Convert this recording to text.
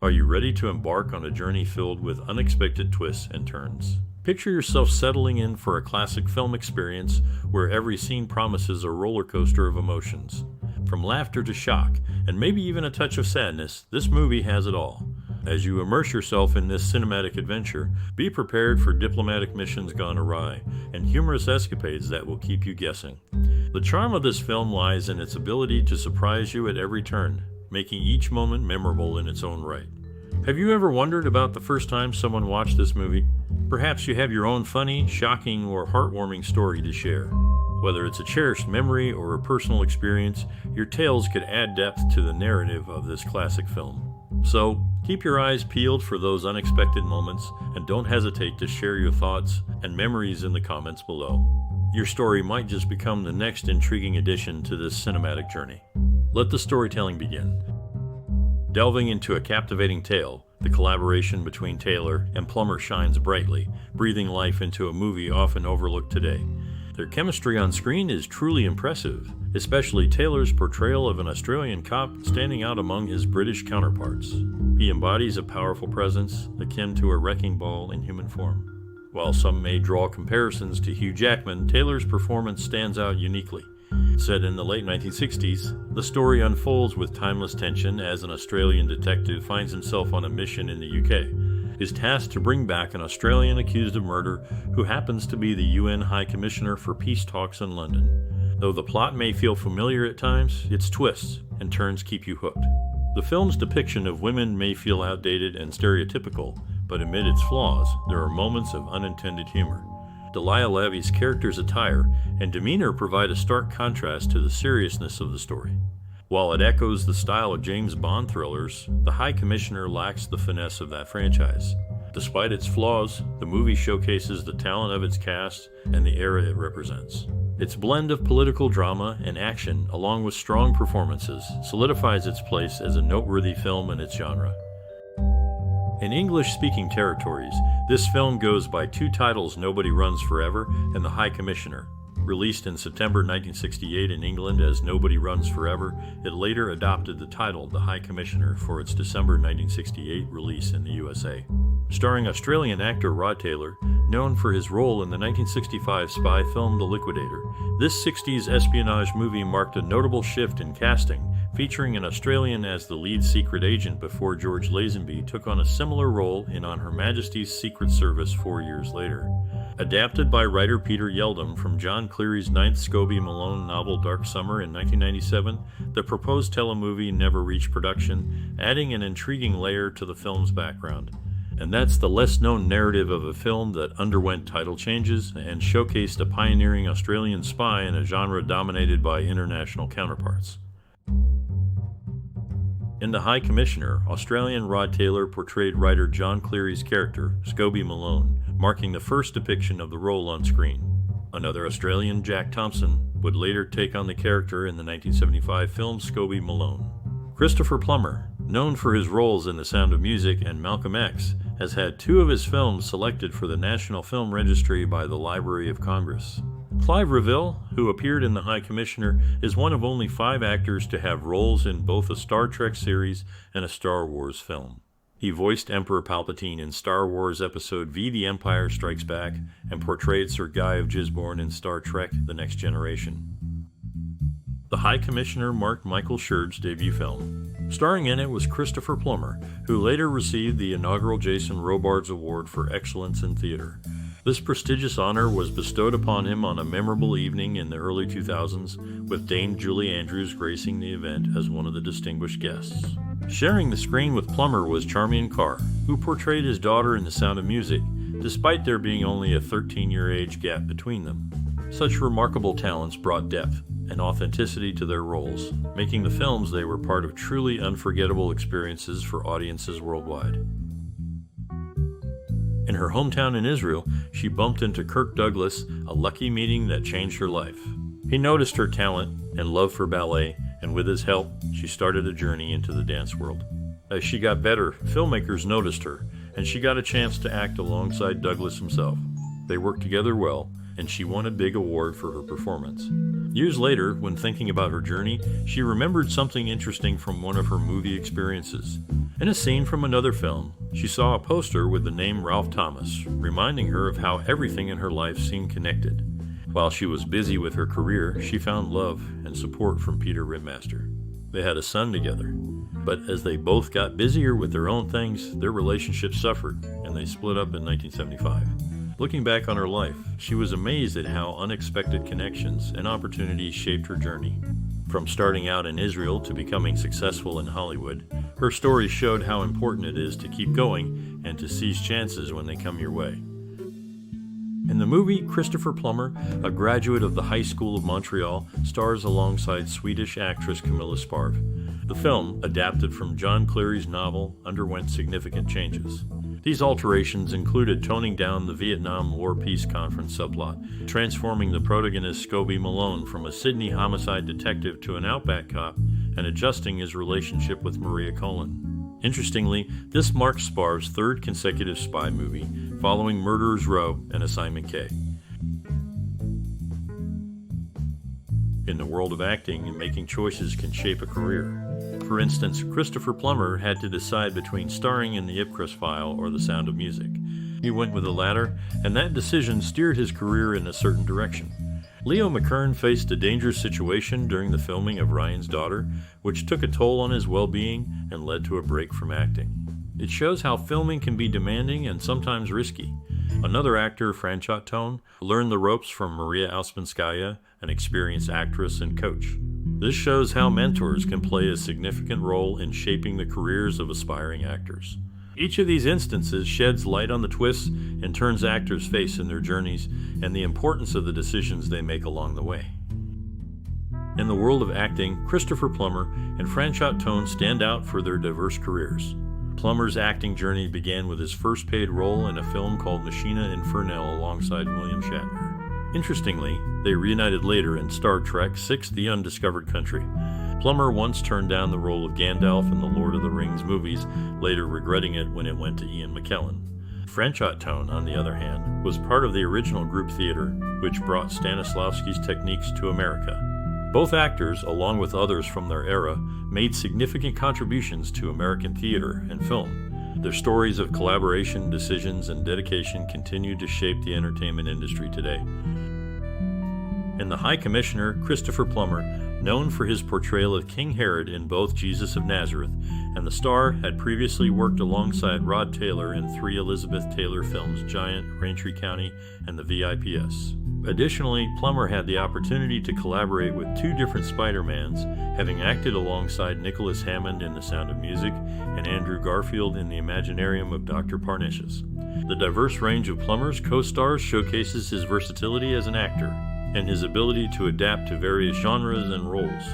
Are you ready to embark on a journey filled with unexpected twists and turns? Picture yourself settling in for a classic film experience where every scene promises a roller coaster of emotions. From laughter to shock, and maybe even a touch of sadness, this movie has it all. As you immerse yourself in this cinematic adventure, be prepared for diplomatic missions gone awry and humorous escapades that will keep you guessing. The charm of this film lies in its ability to surprise you at every turn, making each moment memorable in its own right. Have you ever wondered about the first time someone watched this movie? Perhaps you have your own funny, shocking, or heartwarming story to share. Whether it's a cherished memory or a personal experience, your tales could add depth to the narrative of this classic film. So, keep your eyes peeled for those unexpected moments, and don't hesitate to share your thoughts and memories in the comments below. Your story might just become the next intriguing addition to this cinematic journey. Let the storytelling begin. Delving into a captivating tale, the collaboration between Taylor and Plummer shines brightly, breathing life into a movie often overlooked today. Their chemistry on screen is truly impressive, especially Taylor's portrayal of an Australian cop standing out among his British counterparts. He embodies a powerful presence akin to a wrecking ball in human form. While some may draw comparisons to Hugh Jackman, Taylor's performance stands out uniquely. Set in the late 1960s, the story unfolds with timeless tension as an Australian detective finds himself on a mission in the UK. Is tasked to bring back an Australian accused of murder who happens to be the UN High Commissioner for Peace Talks in London. Though the plot may feel familiar at times, its twists and turns keep you hooked. The film's depiction of women may feel outdated and stereotypical, but amid its flaws, there are moments of unintended humor. Daliah Lavi's character's attire and demeanor provide a stark contrast to the seriousness of the story. While it echoes the style of James Bond thrillers, The High Commissioner lacks the finesse of that franchise. Despite its flaws, the movie showcases the talent of its cast and the era it represents. Its blend of political drama and action, along with strong performances, solidifies its place as a noteworthy film in its genre. In English-speaking territories, this film goes by two titles: Nobody Runs Forever and The High Commissioner. Released in September 1968 in England as Nobody Runs Forever, it later adopted the title The High Commissioner for its December 1968 release in the USA. Starring Australian actor Rod Taylor, known for his role in the 1965 spy film The Liquidator, this 60s espionage movie marked a notable shift in casting, featuring an Australian as the lead secret agent before George Lazenby took on a similar role in On Her Majesty's Secret Service 4 years later. Adapted by writer Peter Yeldham from John Cleary's ninth Scobie Malone novel Dark Summer in 1997, the proposed telemovie never reached production, adding an intriguing layer to the film's background. And that's the less-known narrative of a film that underwent title changes and showcased a pioneering Australian spy in a genre dominated by international counterparts. In The High Commissioner, Australian Rod Taylor portrayed writer John Cleary's character, Scobie Malone, marking the first depiction of the role on screen. Another Australian, Jack Thompson, would later take on the character in the 1975 film Scobie Malone. Christopher Plummer, known for his roles in The Sound of Music and Malcolm X, has had two of his films selected for the National Film Registry by the Library of Congress. Clive Revill, who appeared in The High Commissioner, is one of only 5 actors to have roles in both a Star Trek series and a Star Wars film. He voiced Emperor Palpatine in Star Wars Episode V: The Empire Strikes Back and portrayed Sir Guy of Gisborne in Star Trek: The Next Generation. The High Commissioner marked Michael Sherr's debut film. Starring in it was Christopher Plummer, who later received the inaugural Jason Robards Award for Excellence in Theater. This prestigious honor was bestowed upon him on a memorable evening in the early 2000s, with Dame Julie Andrews gracing the event as one of the distinguished guests. Sharing the screen with Plummer was Charmian Carr, who portrayed his daughter in The Sound of Music, despite there being only a 13-year age gap between them. Such remarkable talents brought depth and authenticity to their roles, making the films they were part of truly unforgettable experiences for audiences worldwide. In her hometown in Israel, she bumped into Kirk Douglas, a lucky meeting that changed her life. He noticed her talent and love for ballet, and with his help, she started a journey into the dance world. As she got better, filmmakers noticed her, and she got a chance to act alongside Douglas himself. They worked together well, and she won a big award for her performance. Years later, when thinking about her journey, she remembered something interesting from one of her movie experiences. In a scene from another film, she saw a poster with the name Ralph Thomas, reminding her of how everything in her life seemed connected. While she was busy with her career, she found love and support from Peter Ribmaster. They had a son together, but as they both got busier with their own things, their relationship suffered, and they split up in 1975. Looking back on her life, she was amazed at how unexpected connections and opportunities shaped her journey. From starting out in Israel to becoming successful in Hollywood, her story showed how important it is to keep going and to seize chances when they come your way. In the movie, Christopher Plummer, a graduate of the High School of Montreal, stars alongside Swedish actress Camilla Sparv. The film, adapted from John Cleary's novel, underwent significant changes. These alterations included toning down the Vietnam War Peace Conference subplot, transforming the protagonist Scobie Malone from a Sydney homicide detective to an Outback cop, and adjusting his relationship with Maria Cholon. Interestingly, this marks Sparv's third consecutive spy movie, following Murderers Row and Assignment K. In the world of acting, making choices can shape a career. For instance, Christopher Plummer had to decide between starring in The Ipcress File or The Sound of Music. He went with the latter, and that decision steered his career in a certain direction. Leo McKern faced a dangerous situation during the filming of Ryan's Daughter, which took a toll on his well-being and led to a break from acting. It shows how filming can be demanding and sometimes risky. Another actor, Franchot Tone, learned the ropes from Maria Alspenskaya, an experienced actress and coach. This shows how mentors can play a significant role in shaping the careers of aspiring actors. Each of these instances sheds light on the twists and turns actors' face in their journeys and the importance of the decisions they make along the way. In the world of acting, Christopher Plummer and Franchot Tone stand out for their diverse careers. Plummer's acting journey began with his first paid role in a film called Machina Infernal alongside William Shatner. Interestingly, they reunited later in Star Trek VI: The Undiscovered Country. Plummer once turned down the role of Gandalf in the Lord of the Rings movies, later regretting it when it went to Ian McKellen. Franchot Tone, on the other hand, was part of the original group theater, which brought Stanislavski's techniques to America. Both actors, along with others from their era, made significant contributions to American theater and film. Their stories of collaboration, decisions, and dedication continue to shape the entertainment industry today. And the High Commissioner, Christopher Plummer, known for his portrayal of King Herod in both Jesus of Nazareth and The Star, had previously worked alongside Rod Taylor in 3 Elizabeth Taylor films, Giant, Raintree County, and The VIPS. Additionally, Plummer had the opportunity to collaborate with 2 different Spider-Mans, having acted alongside Nicholas Hammond in The Sound of Music and Andrew Garfield in The Imaginarium of Dr. Parnassus. The diverse range of Plummer's co-stars showcases his versatility as an actor and his ability to adapt to various genres and roles.